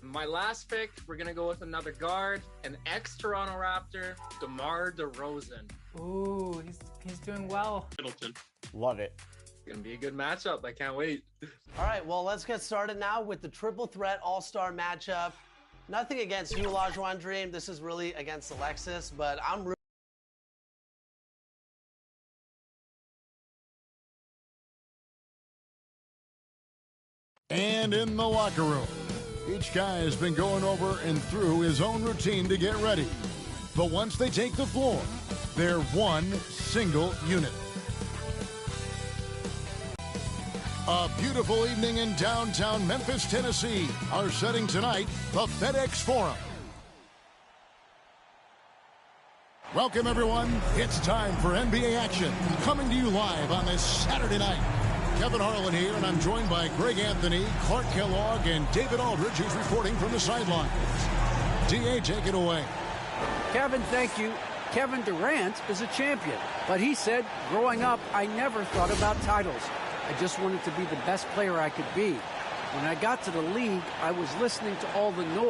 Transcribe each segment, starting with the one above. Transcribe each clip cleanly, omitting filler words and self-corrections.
My last pick, we're going to go with another guard, an ex-Toronto Raptor, DeMar DeRozan. Ooh, he's doing well. Middleton. Love it. It's going to be a good matchup. I can't wait. All right, well, let's get started now with the triple threat all-star matchup. Nothing against you, Olajuwon Dream. This is really against Alexis, but I'm And in the locker room, each guy has been going over and through his own routine to get ready. But once they take the floor, they're one single unit. A beautiful evening in downtown Memphis, Tennessee. Our setting tonight, the FedEx Forum. Welcome, everyone. It's time for NBA action. Coming to you live on this Saturday night. Kevin Harlan here, and I'm joined by Greg Anthony, Clark Kellogg, and David Aldridge, who's reporting from the sidelines. D.A., take it away. Kevin, thank you. Kevin Durant is a champion, but he said, growing up, I never thought about titles. I just wanted to be the best player I could be. When I got to the league, I was listening to all the noise.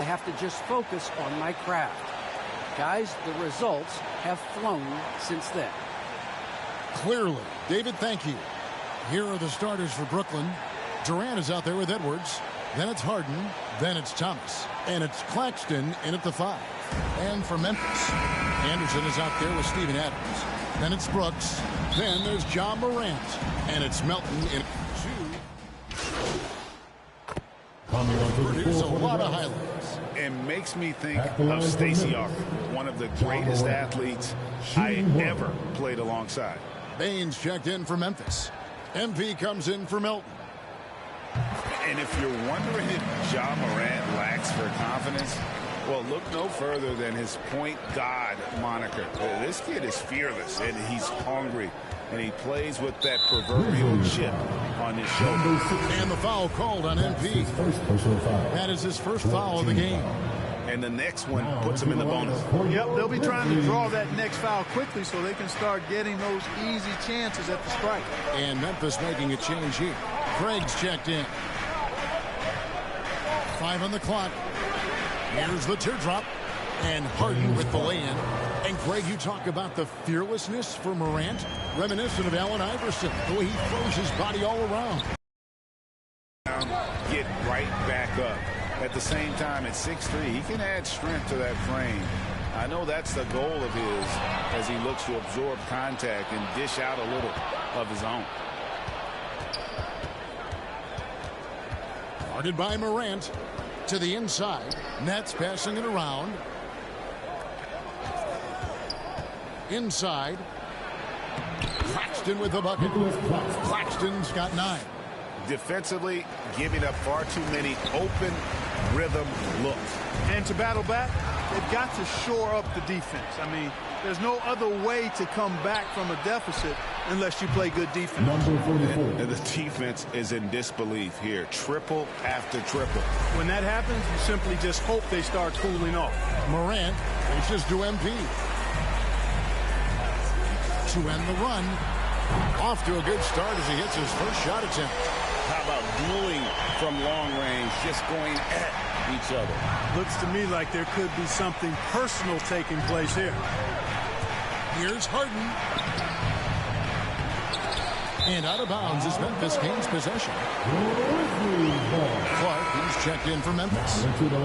I have to just focus on my craft. Guys, the results have flown since then. Clearly. David, thank you. Here are the starters for Brooklyn. Durant is out there with Edwards. Then it's Harden. Then it's Thomas. And it's Claxton in at the 5. And for Memphis, Anderson is out there with Steven Adams. Then it's Brooks. Then there's Ja Morant. And it's Melton in 2. Here's a lot of highlights. It makes me think of Stacey Arthur, one of the greatest athletes I ever played alongside. Baines checked in for Memphis. MP comes in for Melton. And if you're wondering if Ja Morant lacks for confidence, well, look no further than his point guard moniker. This kid is fearless, and he's hungry, and he plays with that proverbial chip on his shoulder. And the foul called on MP. That is his first foul of the game. And the next one puts him in the bonus. Yep, they'll be trying to draw that next foul quickly so they can start getting those easy chances at the strike. And Memphis making a change here. Craig's checked in. 5 on the clock. Here's the teardrop. And Harden with the lay-in. And Greg, you talk about the fearlessness for Morant, reminiscent of Allen Iverson, the way he throws his body all around. Get right back up. At the same time, at 6'3", he can add strength to that frame. I know that's the goal of his as he looks to absorb contact and dish out a little of his own. Guarded by Morant to the inside. Nets passing it around. Inside. Claxton with the bucket. Claxton's got 9. Defensively, giving up far too many open rhythm looks. And to battle back, they've got to shore up the defense. I mean, there's no other way to come back from a deficit unless you play good defense. And the defense is in disbelief here. Triple after triple. When that happens, you simply just hope they start cooling off. Morant reaches to MP. To end the run. Off to a good start as he hits his first shot attempt. How about dueling from long range, just going at each other? Looks to me like there could be something personal taking place here. Here's Harden. And out of bounds is Memphis gains possession. Clark, who's checked in for Memphis.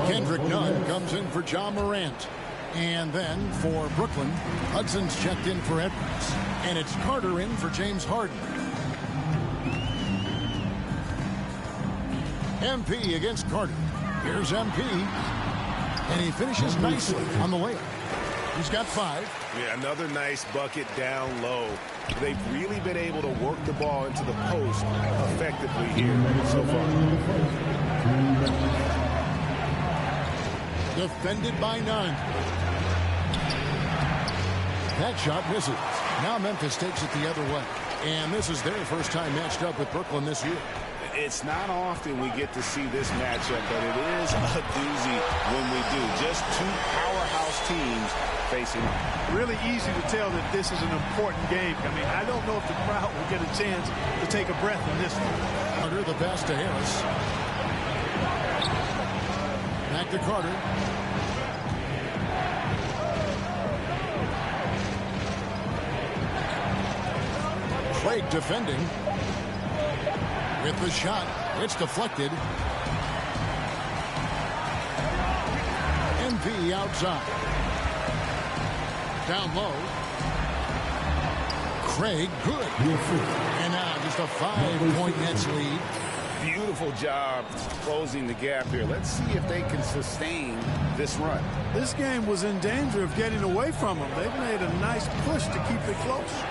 Kendrick Nunn comes in for Ja Morant. And then for Brooklyn, Hudson's checked in for Edwards. And it's Carter in for James Harden. MP against Carter. Here's MP. And he finishes nicely on the layup. He's got 5. Yeah, another nice bucket down low. They've really been able to work the ball into the post effectively here so far. Defended by Nunn. That shot misses. Now Memphis takes it the other way. And this is their first time matched up with Brooklyn this year. It's not often we get to see this matchup, but it is a doozy when we do. Just two powerhouse teams facing off. Really easy to tell that this is an important game. I mean, I don't know if the crowd will get a chance to take a breath in this one. Carter, the pass to Harris. Back to Carter. Craig defending. With the shot, it's deflected. MP outside. Down low. Craig, good. And now just a 5-point Nets lead. Beautiful job closing the gap here. Let's see if they can sustain this run. This game was in danger of getting away from them. They've made a nice push to keep it close.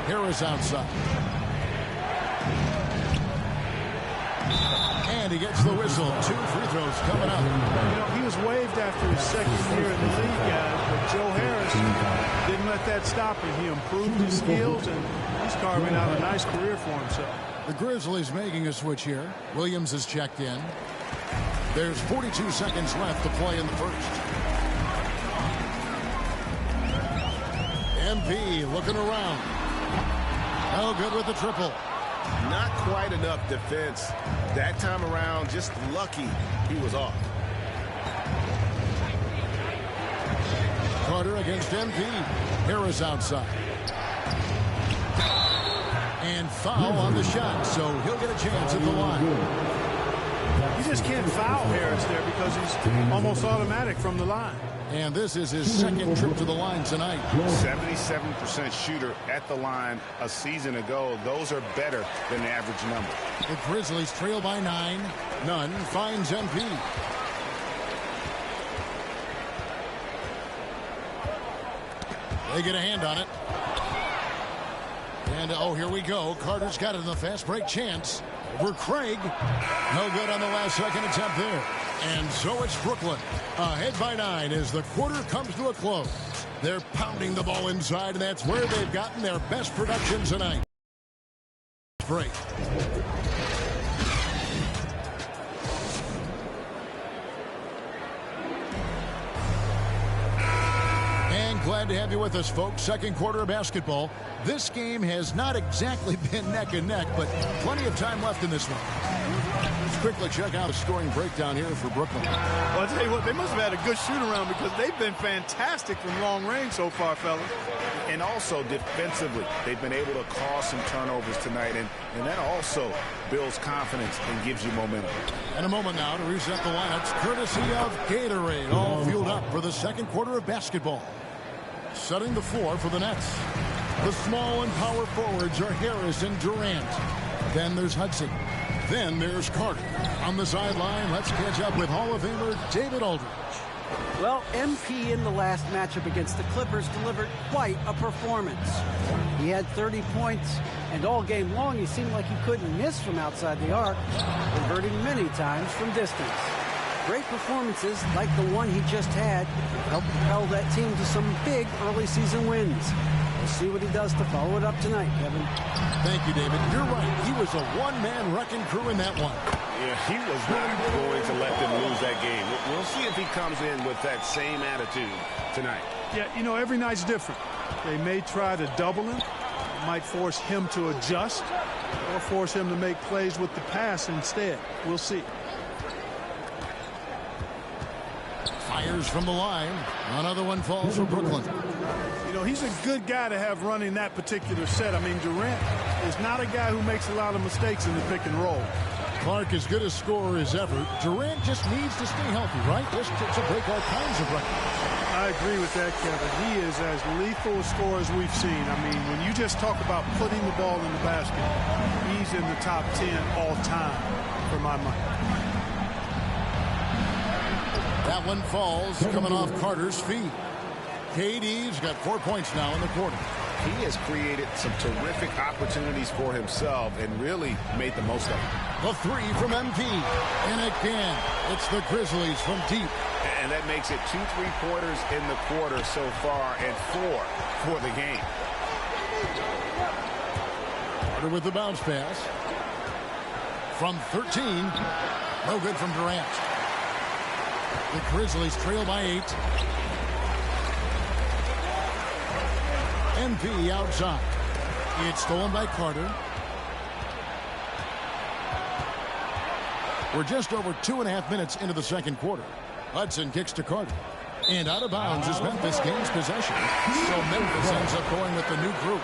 Harris outside. And he gets the whistle. 2 free throws coming up. You know, he was waived after his second year in the league, guys, but Joe Harris didn't let that stop him. He improved his skills, and he's carving out a nice career for himself. The Grizzlies making a switch here. Williams is checked in. There's 42 seconds left to play in the first. MP looking around. No good with the triple. Not quite enough defense. That time around, just lucky he was off. Carter against MP. Harris outside. And foul on the shot, so he'll get a chance at the line. You just can't foul Harris there because he's almost automatic from the line. And this is his second trip to the line tonight. 77% shooter at the line a season ago. Those are better than the average number. The Grizzlies trail by 9. Nunn finds MP. They get a hand on it. And, oh, here we go. Carter's got it in the fast break chance. Over Craig. No good on the last second attempt there. And so it's Brooklyn. Ahead by 9 as the quarter comes to a close. They're pounding the ball inside, and that's where they've gotten their best production tonight. Break. And glad to have you with us, folks. Second quarter of basketball. This game has not exactly been neck and neck, but plenty of time left in this one. Let's quickly check out a scoring breakdown here for Brooklyn. Well, I'll tell you what, they must have had a good shoot-around because they've been fantastic from long range so far, fellas. And also defensively, they've been able to cause some turnovers tonight, and that also builds confidence and gives you momentum. In a moment now to reset the lineups, courtesy of Gatorade, all fueled up for the second quarter of basketball. Setting the floor for the Nets. The small and power forwards are Harris and Durant. Then there's Hudson. Then there's Carter. On the sideline, let's catch up with Hall of Famer David Aldridge. Well, MP in the last matchup against the Clippers delivered quite a performance. He had 30 points, and all game long he seemed like he couldn't miss from outside the arc, converting many times from distance. Great performances like the one he just had helped propel that team to some big early season wins. We'll see what he does to follow it up tonight, Kevin. Thank you, David. You're right. He was a one-man wrecking crew in that one. Yeah, he was not going to let them lose that game. We'll see if he comes in with that same attitude tonight. Yeah, you know, every night's different. They may try to double him. It might force him to adjust or force him to make plays with the pass instead. We'll see. Fires from the line. Another one falls for Brooklyn. You know, he's a good guy to have running that particular set. I mean, Durant is not a guy who makes a lot of mistakes in the pick and roll. Clark as good a scorer as ever. Durant just needs to stay healthy, right? Just to break all kinds of records. I agree with that, Kevin. He is as lethal a scorer as we've seen. I mean, when you just talk about putting the ball in the basket, he's in the top 10 all time for my money. That one falls coming off Carter's feet. KD's got 4 points now in the quarter. He has created some terrific opportunities for himself and really made the most of it. The three from MP. And again, it's the Grizzlies from deep. And that makes it 2 3-pointers in the quarter so far and 4 for the game. Carter with the bounce pass. From 13. No good from Durant. The Grizzlies trail by 8. MP outside. It's stolen by Carter. We're just over 2.5 minutes into the second quarter. Hudson kicks to Carter. And out of bounds is Memphis gains possession. So Memphis ends up going with the new group.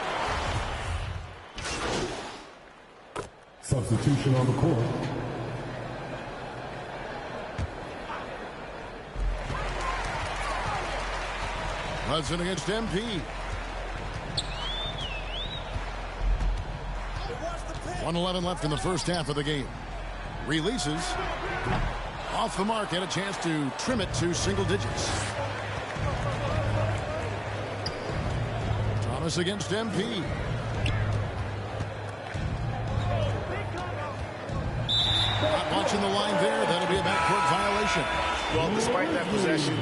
Substitution on the court. Hudson against MP. 1:11 left in the first half of the game. Releases. Off the mark, had a chance to trim it to single digits. Thomas against MP. Not watching the line there. That'll be a backcourt violation. Well, despite that possession,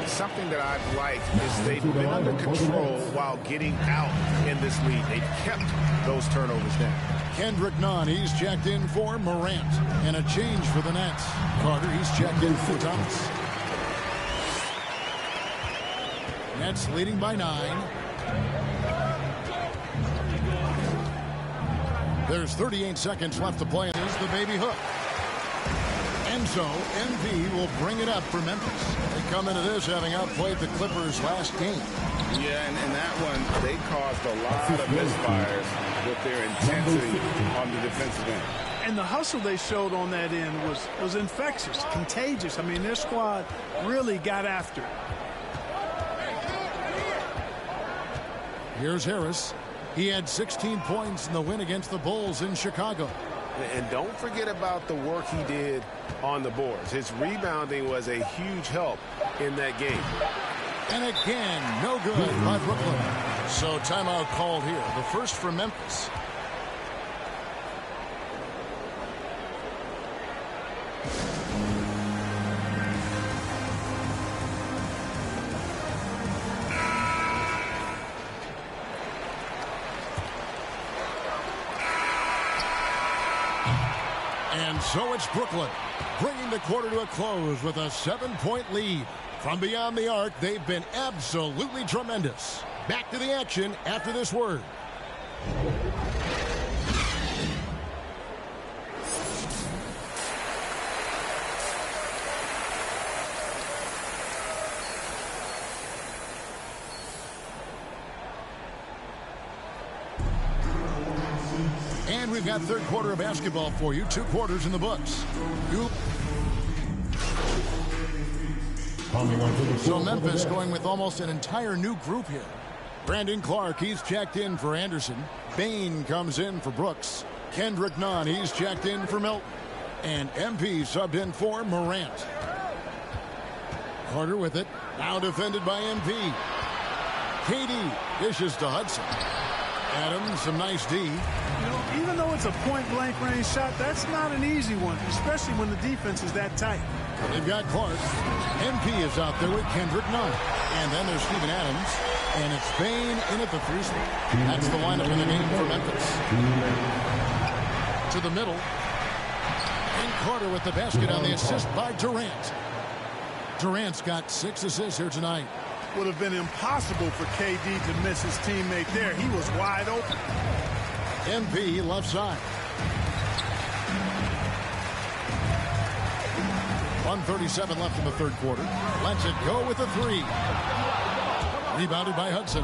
something that I've liked is they've been under control while getting out in this lead. They've kept those turnovers down. Kendrick Nunn, he's checked in for Morant. And a change for the Nets. Carter, he's checked in for Thomas. Nets leading by 9. There's 38 seconds left to play, and there's the baby hook. And so, MP will bring it up for Memphis. They come into this having outplayed the Clippers last game. Yeah, and that one, they caused a lot of misfires with their intensity on the defensive end. And the hustle they showed on that end was infectious, contagious. I mean, their squad really got after it. Here's Harris. He had 16 points in the win against the Bulls in Chicago. And don't forget about the work he did on the boards. His rebounding was a huge help in that game. And again, no good by Brooklyn. So timeout called here. The first for Memphis. And so it's Brooklyn, bringing the quarter to a close with a 7-point lead. From beyond the arc, they've been absolutely tremendous. Back to the action after this word. And we've got third quarter of basketball for you. 2 quarters in the books. So Memphis going with almost an entire new group here. Brandon Clark, he's checked in for Anderson. Bain comes in for Brooks. Kendrick Nunn, he's checked in for Milton. And MP subbed in for Morant. Carter with it. Now defended by MP. KD dishes to Hudson. Adams, some nice D. You know, even though it's a point-blank range shot, that's not an easy one, especially when the defense is that tight. They've got Clark. MP is out there with Kendrick Nunn. And then there's Steven Adams. And it's Bain in at the 3 spot. That's the lineup in the game for Memphis. To the middle. And Carter with the basket on the assist by Durant. Durant's got 6 assists here tonight. Would have been impossible for KD to miss his teammate there. He was wide open. MP left side. 1:37 left in the third quarter. Lets it go with a 3. Rebounded by Hudson.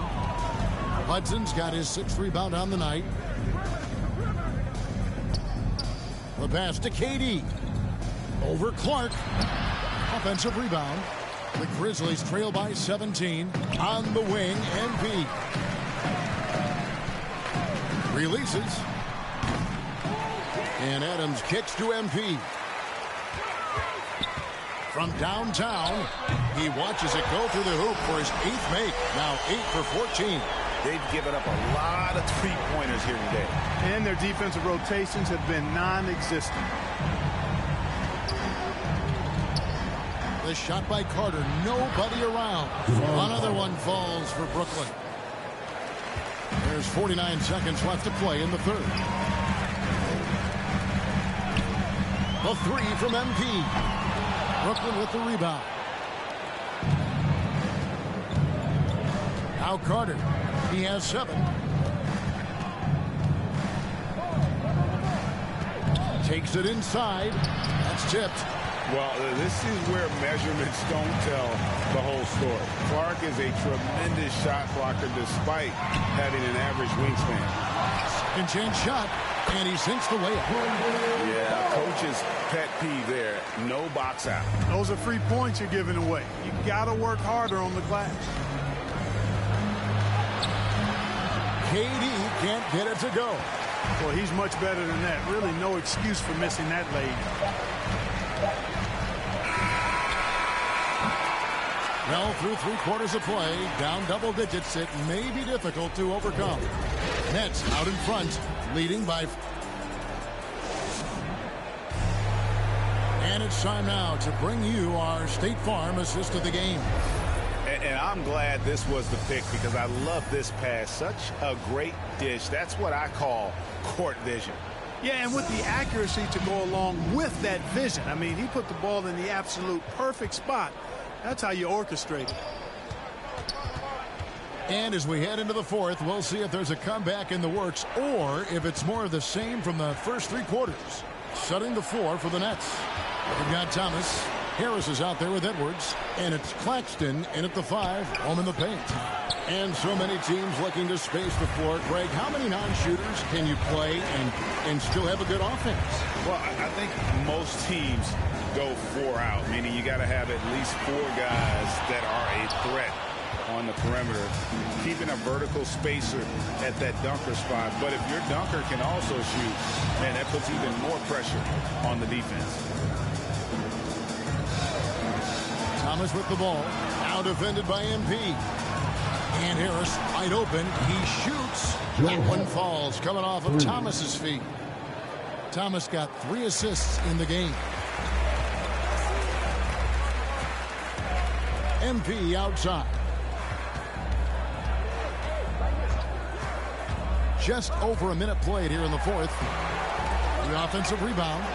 Hudson's got his 6th rebound on the night. The pass to KD. Over Clark. Offensive rebound. The Grizzlies trail by 17. On the wing, MP. Releases. And Adams kicks to MP. From downtown, he watches it go through the hoop for his 8th make. Now 8 for 14. They've given up a lot of 3-pointers here today. And their defensive rotations have been non-existent. The shot by Carter, nobody around. Another one falls for Brooklyn. There's 49 seconds left to play in the third. The three from MP. Brooklyn with the rebound. Now Carter. He has 7. Takes it inside. That's tipped. Well, this is where measurements don't tell the whole story. Clark is a tremendous shot blocker despite having an average wingspan. Second chance shot, and he sinks the layup. Yeah, coach's pet peeve there. No box out. Those are free points you're giving away. You got to work harder on the glass. KD can't get it to go. Well, he's much better than that. Really no excuse for missing that lead. Well, through 3 quarters of play, down double digits, it may be difficult to overcome. Nets out in front, leading by... And it's time now to bring you our State Farm assist of the game. And I'm glad this was the pick because I love this pass. Such a great dish. That's what I call court vision. Yeah, and with the accuracy to go along with that vision. I mean, he put the ball in the absolute perfect spot. That's how you orchestrate it. And as we head into the 4th, we'll see if there's a comeback in the works or if it's more of the same from the first 3 quarters. Shutting the floor for the Nets. We've got Thomas. Harris is out there with Edwards, and it's Claxton in at the 5, home in the paint. And so many teams looking to space the floor. Greg, how many non-shooters can you play and still have a good offense? Well, I think most teams go 4 out, meaning you got to have at least 4 guys that are a threat on the perimeter, keeping a vertical spacer at that dunker spot. But if your dunker can also shoot, man, that puts even more pressure on the defense. Thomas with the ball. Now defended by MP. And Harris wide open. He shoots. And one falls coming off of Thomas's feet. Thomas got 3 assists in the game. MP outside. Just over a minute played here in the 4th. The offensive rebound.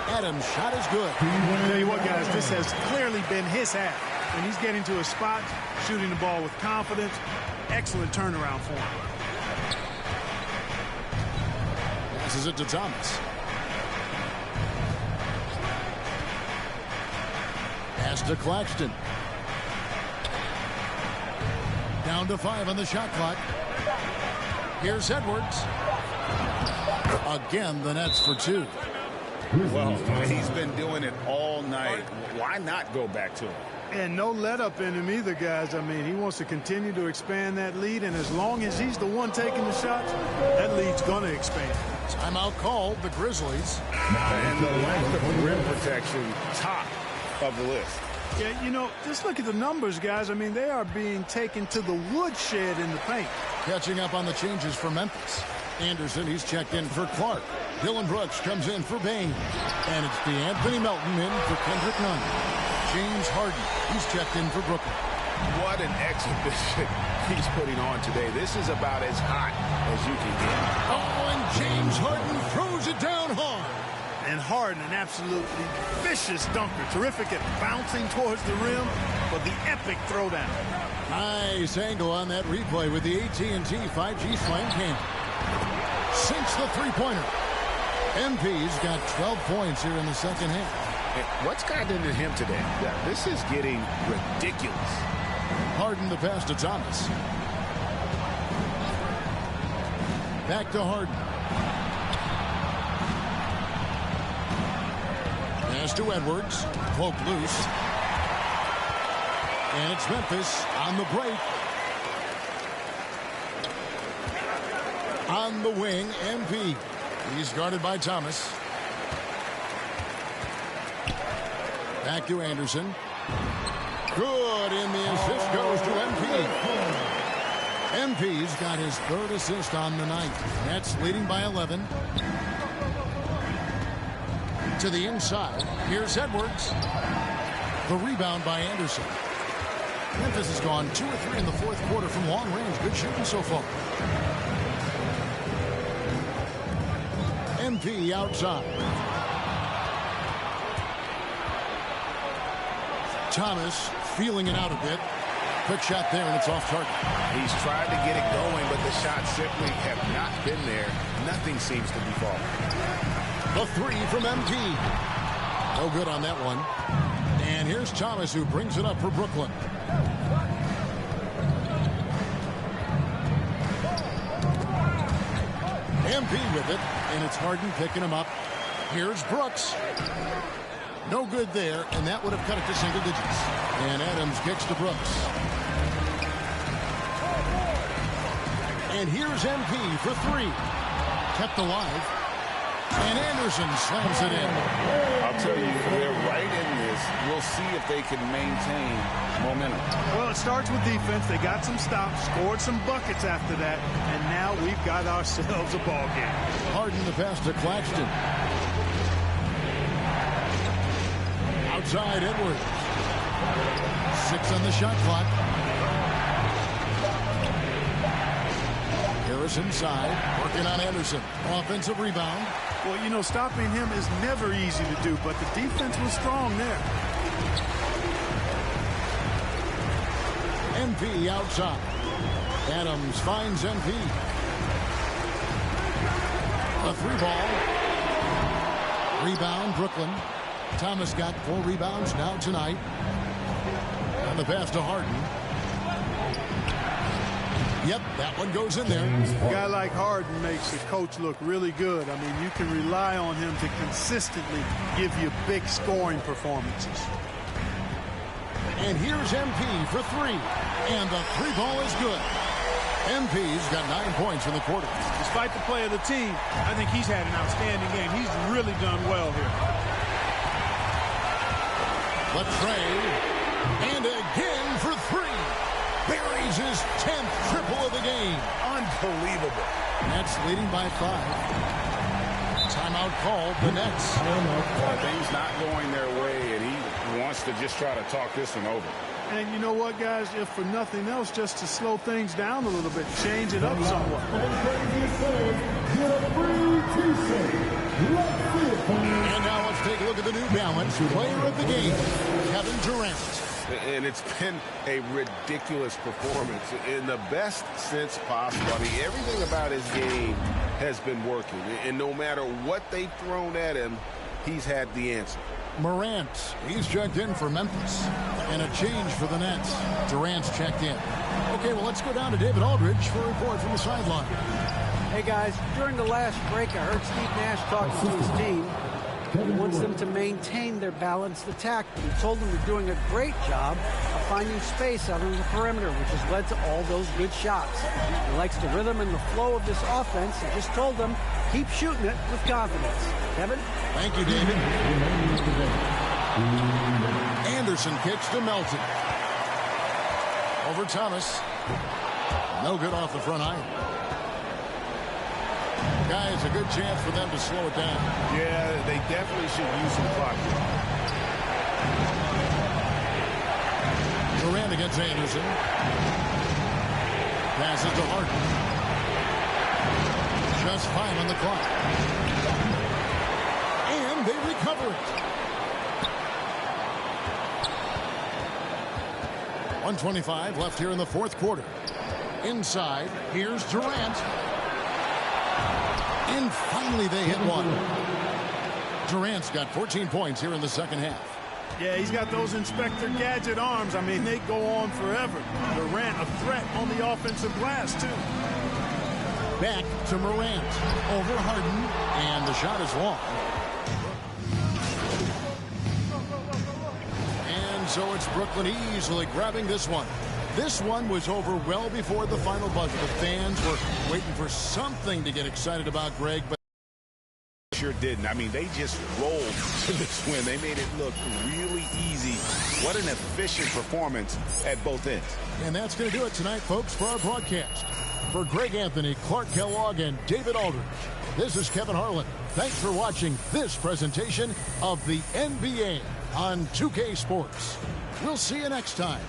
Adams' shot is good. Tell you what, guys, this has clearly been his half. And he's getting to a spot, shooting the ball with confidence. Excellent turnaround for him. Passes it to Thomas. Pass to Claxton. Down to 5 on the shot clock. Here's Edwards. Again, the Nets for 2. Well, he's been doing it all night. Why not go back to him? And no let up in him either, guys. I mean, he wants to continue to expand that lead, and as long as he's the one taking the shots, that lead's going to expand. Timeout called, the Grizzlies. And the lack of rim protection, top of the list. Yeah, you know, just look at the numbers, guys. I mean, they are being taken to the woodshed in the paint. Catching up on the changes for Memphis. Anderson, he's checked in for Clark. Dylan Brooks comes in for Bain. And it's DeAnthony Melton in for Kendrick Nunn. James Harden, he's checked in for Brooklyn. What an exhibition he's putting on today. This is about as hot as you can get. Oh, and James Harden throws it down hard. And Harden, an absolutely vicious dunker. Terrific at bouncing towards the rim, but the epic throwdown. Nice angle on that replay with the AT&T 5G Slam Cam. Sinks the three-pointer. MP's got 12 points here in the second half. What's gotten into him today? This is getting ridiculous. Harden the pass to Thomas. Back to Harden. Pass to Edwards. Poke loose. And it's Memphis on the break. On the wing, MP. He's guarded by Thomas. Back to Anderson. Good, and the assist goes to MP. MP's got his 3rd assist on the night. Nets leading by 11. To the inside. Here's Edwards. The rebound by Anderson. Memphis has gone 2 or 3 in the 4th quarter from long range. Good shooting so far. MP outside. Thomas feeling it out a bit. Quick shot there, and it's off target. He's tried to get it going, but the shots simply have not been there. Nothing seems to be falling. The three from MP. No good on that one. And here's Thomas, who brings it up for Brooklyn. MP with it, and it's Harden picking him up. Here's Brooks. No good there, and that would have cut it to single digits. And Adams kicks to Brooks. And here's MP for three. Kept alive. And Anderson slams it in. I'll tell you, they're right in this. We'll see if they can maintain momentum. Well, it starts with defense. They got some stops, scored some buckets after that, and now we've got ourselves a ball game. Harden the pass to Claxton. Outside Edwards. 6 on the shot clock. Harris inside, working on Anderson. Offensive rebound. Well, you know, stopping him is never easy to do, but the defense was strong there. MP outside. Adams finds MP. A 3-ball. Rebound, Brooklyn. Thomas got 4 rebounds now tonight. And the pass to Harden. Yep, that one goes in there. A guy like Harden makes the coach look really good. I mean, you can rely on him to consistently give you big scoring performances. And here's MP for 3. And the 3-ball is good. MP's got 9 points in the quarter. Despite the play of the team, I think he's had an outstanding game. He's really done well here. The trade. And again for 3. Buries his 10th triple of the game. Unbelievable. Nets leading by 5. Timeout called. The Nets. Things not going their way, and he wants to just try to talk this one over. And you know what, guys? If for nothing else, just to slow things down a little bit, change it up somewhat. And now let's take a look at the New Balance player of the game, Kevin Durant. And it's been a ridiculous performance in the best sense possible. I mean, everything about his game has been working. And no matter what they've thrown at him, he's had the answer. Morant, he's checked in for Memphis. And a change for the Nets. Durant's checked in. Okay, well, let's go down to David Aldridge for a report from the sideline. Hey, guys, during the last break, I heard Steve Nash talking to his team. He wants them to maintain their balanced attack, but he told them they're doing a great job of finding space out on the perimeter, which has led to all those good shots. He likes the rhythm and the flow of this offense. He just told them, keep shooting it with confidence. Kevin? Thank you, David. Anderson kicks to Melton. Over Thomas. No good off the front iron. Guys, a good chance for them to slow it down. Yeah, they definitely should use some clock here. Durant against Anderson. Passes to Harden. Just 5 on the clock. And they recover it. 1:25 left here in the fourth quarter. Inside, here's Durant. And finally they hit one. Durant's got 14 points here in the second half. Yeah, he's got those Inspector Gadget arms. I mean, they go on forever. Durant, a threat on the offensive glass, too. Back to Morant. Over Harden. And the shot is long. And so it's Brooklyn easily grabbing this one. This one was over well before the final buzzer. The fans were waiting for something to get excited about, Greg, but sure didn't. I mean, they just rolled to this win. They made it look really easy. What an efficient performance at both ends. And that's going to do it tonight, folks, for our broadcast. For Greg Anthony, Clark Kellogg, and David Aldridge, this is Kevin Harlan. Thanks for watching this presentation of the NBA on 2K Sports. We'll see you next time.